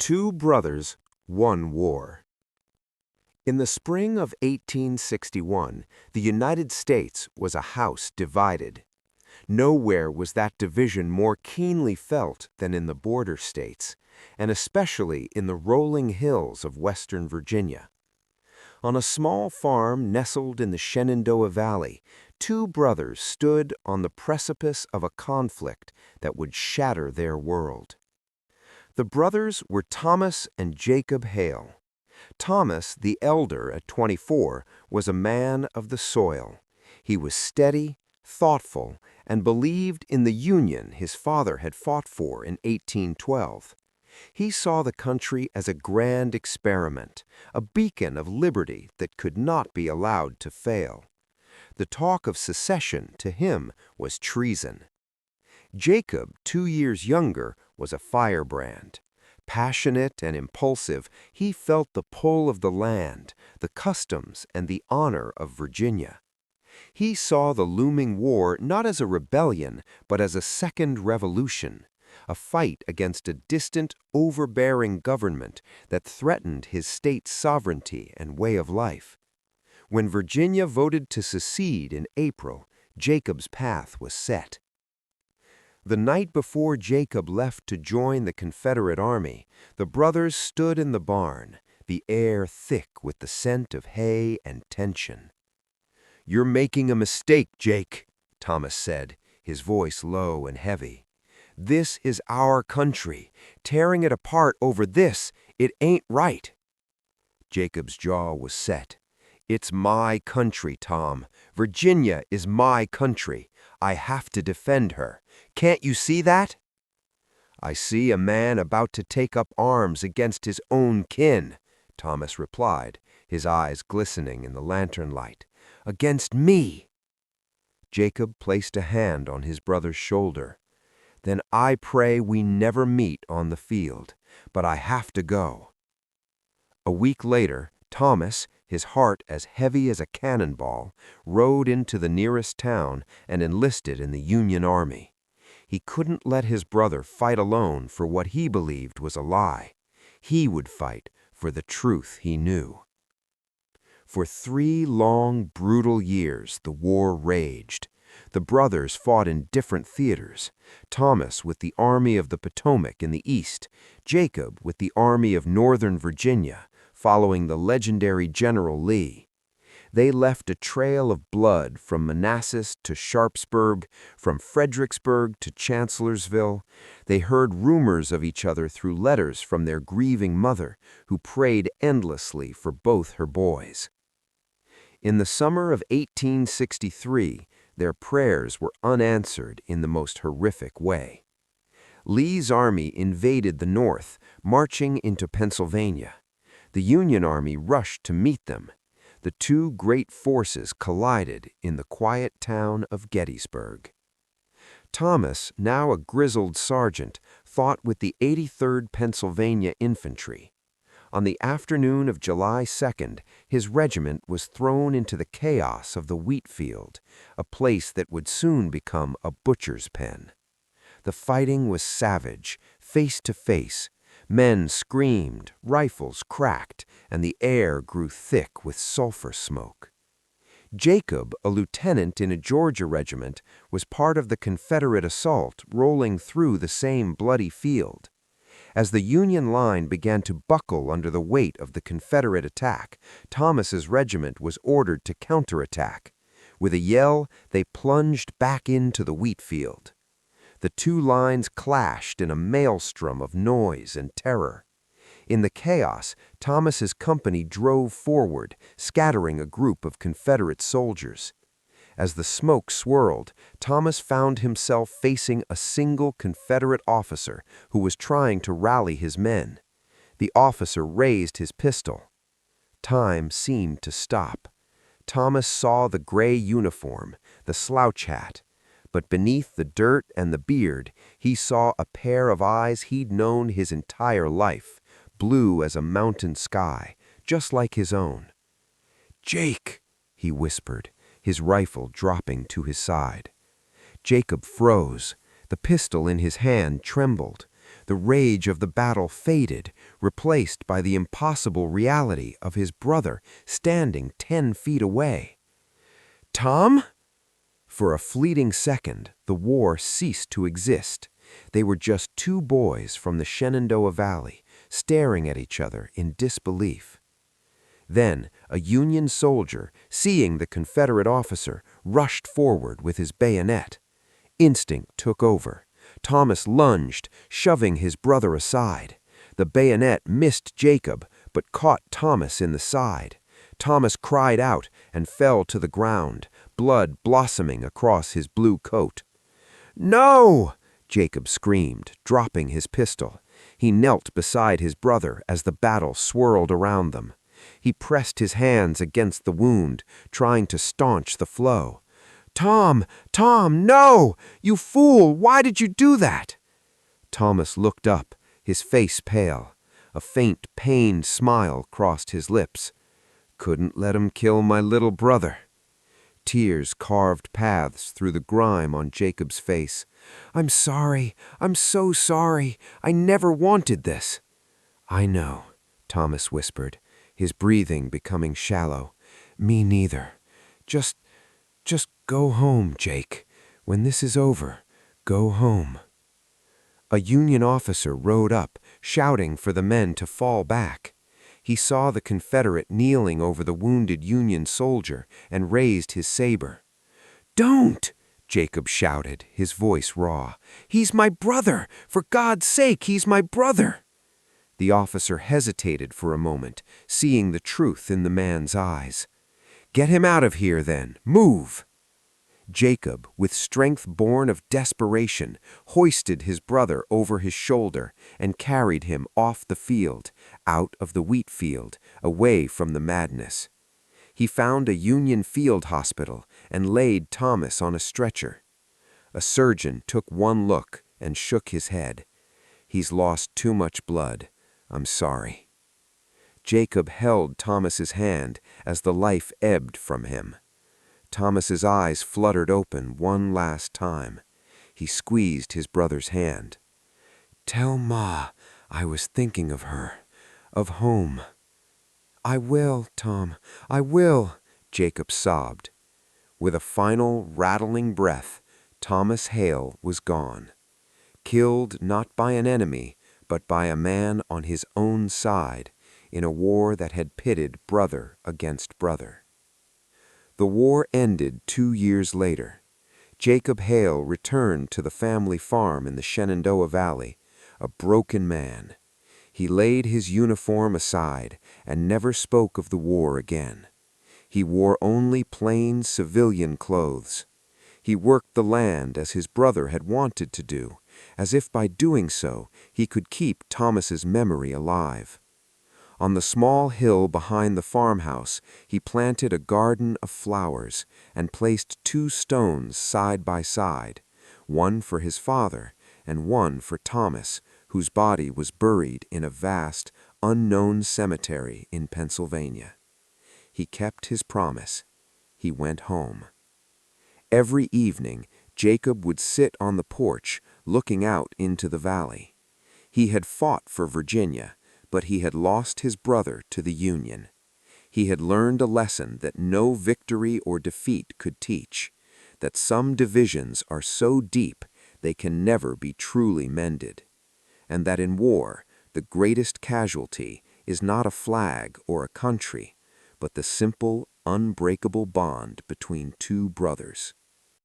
Two brothers, one war. In the spring of 1861, the United States was a house divided. Nowhere was that division more keenly felt than in the border states, and especially in the rolling hills of western Virginia. On a small farm nestled in the Shenandoah Valley, two brothers stood on the precipice of a conflict that would shatter their world. The brothers were Thomas and Jacob Hale. Thomas, the elder at 24, was a man of the soil. He was steady, thoughtful, and believed in the Union his father had fought for in 1812. He saw the country as a grand experiment, a beacon of liberty that could not be allowed to fail. The talk of secession to him was treason. Jacob, 2 years younger, was a firebrand. Passionate and impulsive, he felt the pull of the land, the customs, and the honor of Virginia. He saw the looming war not as a rebellion, but as a second revolution, a fight against a distant, overbearing government that threatened his state's sovereignty and way of life. When Virginia voted to secede in April, Jacob's path was set. The night before Jacob left to join the Confederate Army, the brothers stood in the barn, the air thick with the scent of hay and tension. "You're making a mistake, Jake," Thomas said, his voice low and heavy. "This is our country. Tearing it apart over this, it ain't right." Jacob's jaw was set. "It's my country, Tom. Virginia is my country. I have to defend her. Can't you see that?" "I see a man about to take up arms against his own kin," Thomas replied, his eyes glistening in the lantern light. "Against me." Jacob placed a hand on his brother's shoulder. "Then I pray we never meet on the field, but I have to go." A week later, Thomas, his heart as heavy as a cannonball, rode into the nearest town and enlisted in the Union Army. He couldn't let his brother fight alone for what he believed was a lie. He would fight for the truth he knew. For 3 long, brutal years, the war raged. The brothers fought in different theaters, Thomas with the Army of the Potomac in the east, Jacob with the Army of Northern Virginia, following the legendary General Lee. They left a trail of blood from Manassas to Sharpsburg, from Fredericksburg to Chancellorsville. They heard rumors of each other through letters from their grieving mother, who prayed endlessly for both her boys. In the summer of 1863, their prayers were unanswered in the most horrific way. Lee's army invaded the North, marching into Pennsylvania. The Union Army rushed to meet them. The two great forces collided in the quiet town of Gettysburg. Thomas, now a grizzled sergeant, fought with the 83rd Pennsylvania Infantry. On the afternoon of July 2nd, his regiment was thrown into the chaos of the wheat field, a place that would soon become a butcher's pen. The fighting was savage, face to face. Men screamed, rifles cracked, and the air grew thick with sulfur smoke. Jacob, a lieutenant in a Georgia regiment, was part of the Confederate assault rolling through the same bloody field. As the Union line began to buckle under the weight of the Confederate attack, Thomas's regiment was ordered to counterattack. With a yell, they plunged back into the wheat field. The two lines clashed in a maelstrom of noise and terror. In the chaos, Thomas's company drove forward, scattering a group of Confederate soldiers. As the smoke swirled, Thomas found himself facing a single Confederate officer who was trying to rally his men. The officer raised his pistol. Time seemed to stop. Thomas saw the gray uniform, the slouch hat. But beneath the dirt and the beard, he saw a pair of eyes he'd known his entire life, blue as a mountain sky, just like his own. "Jake," he whispered, his rifle dropping to his side. Jacob froze. The pistol in his hand trembled. The rage of the battle faded, replaced by the impossible reality of his brother standing 10 feet away. "Tom?" For a fleeting second, the war ceased to exist. They were just two boys from the Shenandoah Valley, staring at each other in disbelief. Then, a Union soldier, seeing the Confederate officer, rushed forward with his bayonet. Instinct took over. Thomas lunged, shoving his brother aside. The bayonet missed Jacob, but caught Thomas in the side. Thomas cried out and fell to the ground, blood blossoming across his blue coat. "No!" Jacob screamed, dropping his pistol. He knelt beside his brother as the battle swirled around them. He pressed his hands against the wound, trying to staunch the flow. "Tom! Tom, no! You fool! Why did you do that?" Thomas looked up, his face pale. A faint, pained smile crossed his lips. "Couldn't let him kill my little brother." Tears carved paths through the grime on Jacob's face. "I'm sorry. I'm so sorry. I never wanted this." "I know," Thomas whispered, his breathing becoming shallow. "Me neither. Just go home, Jake. When this is over, go home." A Union officer rode up, shouting for the men to fall back. He saw the Confederate kneeling over the wounded Union soldier and raised his saber. "Don't!" Jacob shouted, his voice raw. "He's my brother! For God's sake, he's my brother!" The officer hesitated for a moment, seeing the truth in the man's eyes. "Get him out of here, then. Move!" Jacob, with strength born of desperation, hoisted his brother over his shoulder and carried him off the field, out of the wheat field, away from the madness. He found a Union field hospital and laid Thomas on a stretcher. A surgeon took one look and shook his head. "He's lost too much blood. I'm sorry." Jacob held Thomas's hand as the life ebbed from him. Thomas's eyes fluttered open one last time. He squeezed his brother's hand. "Tell Ma I was thinking of her, of home." "I will, Tom, I will," Jacob sobbed. With a final rattling breath, Thomas Hale was gone. Killed not by an enemy, but by a man on his own side, in a war that had pitted brother against brother. The war ended 2 years later. Jacob Hale returned to the family farm in the Shenandoah Valley, a broken man. He laid his uniform aside and never spoke of the war again. He wore only plain civilian clothes. He worked the land as his brother had wanted to do, as if by doing so he could keep Thomas's memory alive. On the small hill behind the farmhouse, he planted a garden of flowers and placed 2 stones side by side, one for his father and one for Thomas, whose body was buried in a vast, unknown cemetery in Pennsylvania. He kept his promise. He went home. Every evening, Jacob would sit on the porch, looking out into the valley. He had fought for Virginia, but he had lost his brother to the Union. He had learned a lesson that no victory or defeat could teach, that some divisions are so deep they can never be truly mended, and that in war the greatest casualty is not a flag or a country, but the simple, unbreakable bond between 2 brothers.